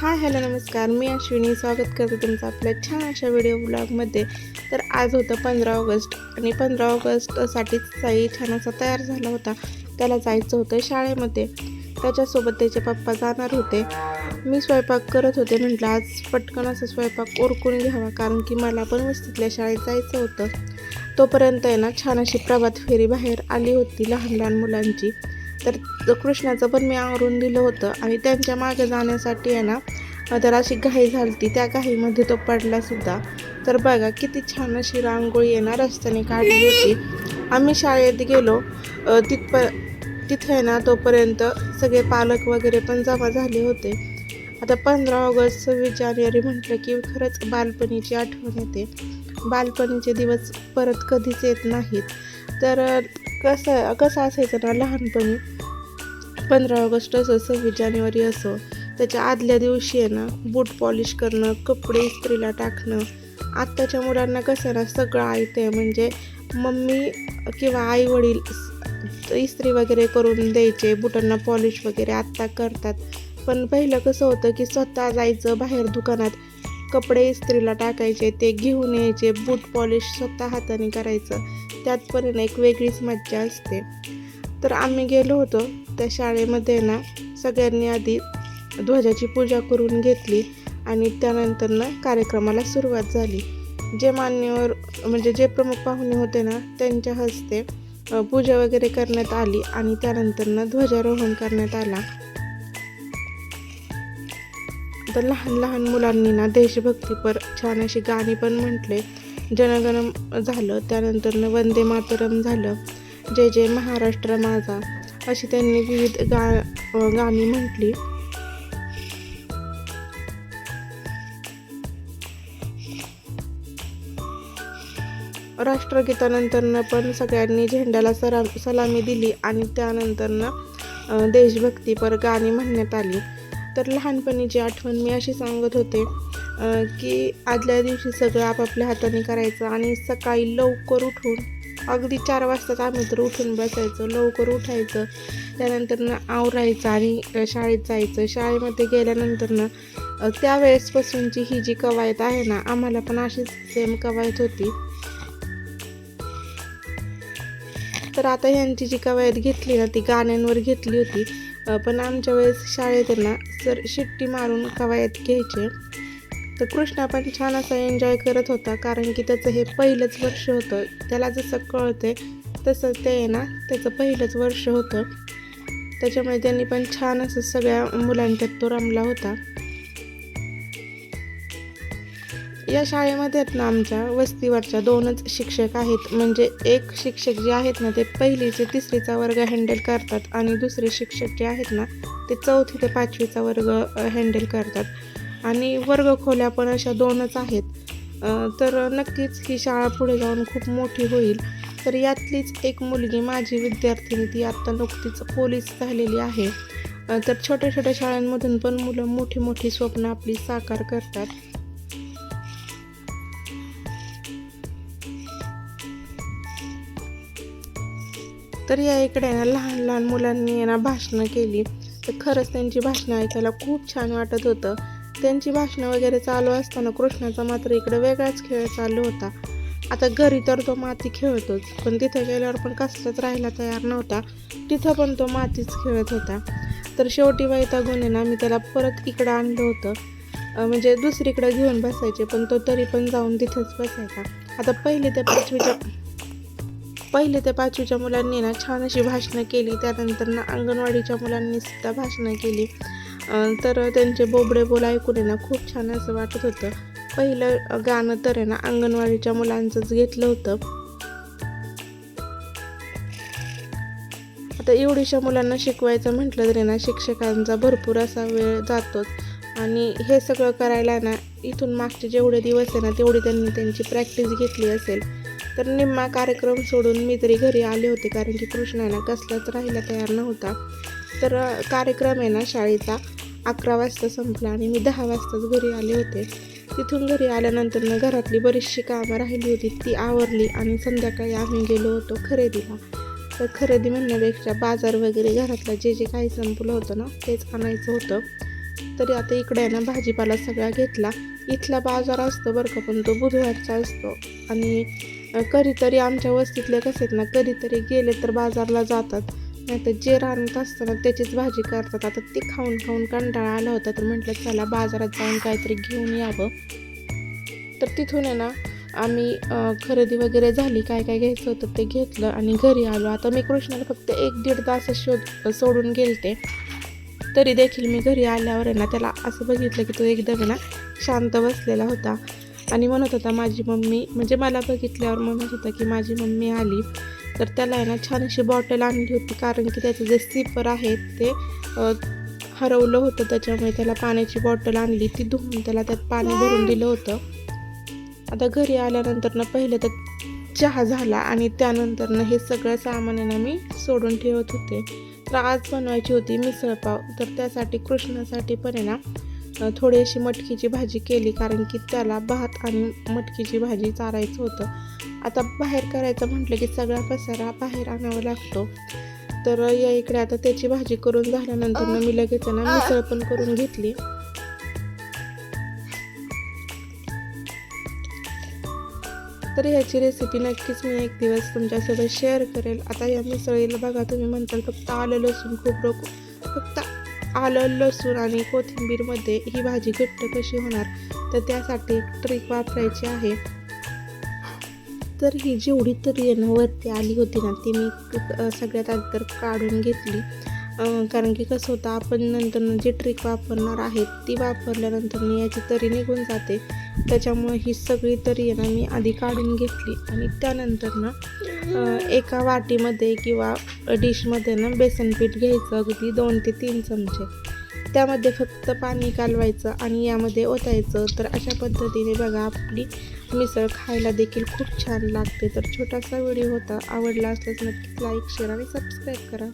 Hi hello नमस्कार, मी अश्विनी स्वागत करते तुमचं आपल्या छान अशा व्हिडिओ ब्लॉगमध्ये. तर आज होतं 15 ऑगस्ट आणि 15 ऑगस्टसाठीच साई छान असा तयार झाला होता. त्याला जायचं होतं शाळेमध्ये. त्याच्यासोबत त्याचे पप्पा जाणार होते. मी स्वयंपाक करत होते. म्हटलं आज पटकन असं स्वयंपाक उरकून घ्यावा, कारण की मला पण वस्तीतल्या शाळेत जायचं होतं. तोपर्यंत आहे ना छान अशी प्रभात फेरी बाहेर आली होती लहान लहान मुलांची. तर कृष्णाचं पण मी आवरून दिलं होतं आणि त्यांच्या मागे जाण्यासाठी आहे ना तर अशी घाई झाली होती. त्या घाईमध्ये तो पडलासुद्धा. तर बघा किती छान अशी रांगोळी आहे ना रस्त्याने काढली होती. आम्ही शाळेत गेलो तिथे आहे ना तोपर्यंत सगळे पालक वगैरे पण जमा झाले होते. आता 15 ऑगस्ट 26 जानेवारी म्हटलं की खरंच बालपणीची आठवण येते. बालपणीचे दिवस परत कधीच येत नाहीत. तर कसं असायचं ना लहानपणी, 15 ऑगस्ट असो 26 जानेवारी असो, त्याच्या आदल्या दिवशी आहे ना बूट पॉलिश करणं, कपडे इस्त्रीला टाकणं. आत्ताच्या मुलांना कसं ना सगळं ऐकतं आहे, म्हणजे मम्मी किंवा आई वडील इस्त्री वगैरे करून द्यायचे, बुटांना पॉलिश वगैरे आत्ता करतात. पण पहिलं कसं होतं की स्वतः जायचं बाहेर दुकानात, कपडे इस्त्रीला टाकायचे, ते घेऊन यायचे, बूट पॉलिश स्वतः हाताने करायचं. त्यात पण एक वेगळीच मज्जा असते. तर आम्ही गेलो होतो त्या शाळेमध्ये ना, सगळ्यांनी आधी ध्वजाची पूजा करून घेतली आणि त्यानंतर ना कार्यक्रमाला सुरुवात झाली. जे मान्यवर म्हणजे जे प्रमुख पाहुणे होते ना त्यांच्या हस्ते पूजा वगैरे करण्यात आली आणि त्यानंतर ना ध्वजारोहण करण्यात आला. तर लहान लहान मुलांनी ना देशभक्तीपर छान अशी गाणी पण म्हटले. जनगण झालं, त्यानंतर न वंदे मातरम झालं, जय जय महाराष्ट्र माझा, अशी त्यांनी विविध गाणी म्हटली. राष्ट्रगीतानंतरनं पण सगळ्यांनी झेंड्याला सलामी दिली आणि त्यानंतरनं देशभक्तीपर गाणी म्हणण्यात आली. तर लहानपणीची आठवण मी अशी सांगत होते की आदल्या दिवशी सगळं आपापल्या हाताने करायचं आणि सकाळी लवकर उठून अगदी 4 वाजताच आम्ही तर उठून बसायचं, लवकर उठायचं, त्यानंतरनं आवरायचं आणि शाळेत जायचं. शाळेमध्ये गेल्यानंतरनं त्यावेळेसपासूनची ही जी कवायत आहे ना, आम्हाला पण अशीच सेम कवायत होती. तर आता ह्यांची जी कवायत घेतली ना ती गाण्यांवर घेतली होती. पण आमच्या वेळेस शाळेत ना सर शिट्टी मारून कवायत घ्यायचे. तर कृष्णा पण छान असा एन्जॉय करत होता, कारण की त्याचं हे पहिलंच वर्ष होतं. त्याला जसं कळतंय तसं ते आहे ना त्याचं पहिलंच वर्ष होतं. त्याच्यामुळे त्यांनी पण छान असं सगळ्या मुलांच्यात तो रमला होता. या शाळेमध्ये आहेत ना आमच्या वस्तीवरच्या 2च शिक्षक आहेत. म्हणजे एक शिक्षक जे आहेत ना ते 1ली ते 3रीचा वर्ग हँडल करतात आणि दुसरे शिक्षक जे आहेत ना ते 4थी ते 5वीचा वर्ग हँडल करतात. आणि वर्गखोल्या पण अशा 2च आहेत. तर नक्कीच ही शाळा पुढे जाऊन खूप मोठी होईल. तर यातलीच एक मुलगी माझी विद्यार्थिनी, ती आत्ता नुकतीच पोलीस झालेली आहे. तर छोट्या छोट्या शाळांमधून पण मुलं मोठी मोठी स्वप्न आपली साकार करतात. तर या इकडे ना लहान लहान मुलांनी ना भाषणं केली. तर खरंच त्यांची भाषणं ऐकायला खूप छान वाटत होतं. त्यांची भाषणं वगैरे चालू असताना कृष्णाचा मात्र इकडे वेगळाच खेळ चालू होता. आता घरी तर तो माती खेळतोच, पण तिथं गेल्यावर पण कसलाच राहायला तयार नव्हता. तिथं पण तो मातीच खेळत होता. तर शेवटी वैतागून ना मी त्याला परत इकडं आणलं होतं. म्हणजे दुसरीकडे घेऊन बसायचे, पण तो तरी पण जाऊन तिथंच बसायचा. आता 1ली ते 5वीच्या मुलांनी ना छान अशी भाषणं केली. त्यानंतर ना अंगणवाडीच्या मुलांनी सुद्धा भाषणं केली. तर त्यांचे बोबडे बोल ऐकून ना खूप छान असं वाटत होतं. पहिलं गाणं तर आहे ना अंगणवाडीच्या मुलांचंच घेतलं होतं. आता एवढीशा मुलांना शिकवायचं म्हटलं तरी ना शिक्षकांचा भरपूर असा वेळ जातोच. आणि हे सगळं करायला ना इथून मागचे जेवढे दिवस आहे ना तेवढी त्यांनी त्यांची प्रॅक्टिस घेतली असेल. तर निम्मा कार्यक्रम सोडून मी तरी घरी आले होते, कारण की कृष्णाला कसलाच राहायला तयार नव्हता. तर कार्यक्रम आहे ना शाळेचा 11 वाजता संपला आणि मी 10 वाजताच घरी आले होते. तिथून घरी आल्यानंतर ना घरातली बरीचशी कामं राहिली होती ती आवरली आणि संध्याकाळी आम्ही गेलो होतो खरेदीला. तर खरेदी म्हणण्यापेक्षा बाजार वगैरे घरातलं जे जे काही संपलं होतं ना तेच आणायचं होतं. तरी आता इकडे आहे ना भाजीपाला सगळा घेतला. इथला बाजार असतो बरं का, पण तो बुधवारचा असतो. आणि कधीतरी आमच्या वस्तीतले कसे आहेत ना, कधीतरी गेले तर बाजारला जातात, नाही तर जे राहत असतं ना त्याचीच भाजी करतात. आता ते खाऊन खाऊन कंटाळा आला होता, तर म्हटलं चला बाजारात जाऊन काहीतरी घेऊन यावं. तर तिथून आहे ना आम्ही खरेदी वगैरे झाली, काय काय घ्यायचं होतं ते घेतलं आणि घरी आलो. आता मी कृष्णाला फक्त 1-1.5 तास सोडून गेलते, तरी देखील मी घरी आल्यावर आहे ना त्याला असं बघितलं की तो एकदम आहे ना शांत बसलेला होता आणि म्हणत होता माझी मम्मी, म्हणजे मला बघितल्यावर म्हणत होता की माझी मम्मी आली. तर त्याला आहे ना छान अशी बॉटल आणली होती, कारण की त्याचं जे सिपर आहे ते हरवलं होतं, त्याच्यामुळे त्याला पाण्याची बॉटल आणली, ती धुवून त्याला त्यात पाणी भरून दिलं होतं. आता घरी आल्यानंतर ना पहिलं तर चहा झाला आणि त्यानंतर ना हे सगळं सामान ना मी सोडून ठेवत होते. तर आज बनवायची होती मिसळपाव, तर त्यासाठी कृष्णासाठी पण आहे ना थोडीशी मटकीची भाजी केली, कारण की त्याला भात आणि मटकीची भाजी चारायचं होतं. आता बाहेर करायचं म्हटलं की सगळा पसारा बाहेर आणावा लागतो. तर या इकडे आता त्याची भाजी करून झाल्यानंतर ना मी लगेच ना मिसळ पण करून घेतली. तर ह्याची रेसिपी नक्कीच मी एक दिवस तुमच्यासोबत शेअर करेल. आता या मिसळीला बघा, तुम्ही म्हणताल फक्त आलं लसूण खोबरं, फक्त आलं लसूण आणि कोथिंबीरमध्ये ही भाजी घट्ट कशी होणार, तर त्यासाठी एक ट्रिक वापरायची आहे. तर ही जेवढी तरी आहे ना वरती आली होती ना, ती मी सगळ्यात आधी तर काढून घेतली, कारण की कसं होतं आपण नंतर जी ट्रिक वापरणार आहे ती वापरल्यानंतर याची तरी निघून जाते. त्याच्यामुळे ही सगळी तरी आहे ना मी आधी काढून घेतली आणि त्यानंतर ना एका वाटीमध्ये किंवा डिशमध्ये ना बेसन पीठ घ्यायचं, अगदी 2 ते 3 चमचे. त्यामध्ये फक्त पाणी कालवायचं आणि यामध्ये ओतायचं. तर अशा पद्धतीने बघा आपली मिसळ खायला देखील खूप छान लागते. तर छोटासा व्हिडिओ होता, आवडला असल्यास नक्कीच लाईक, शेअर आणि सबस्क्राईब करा.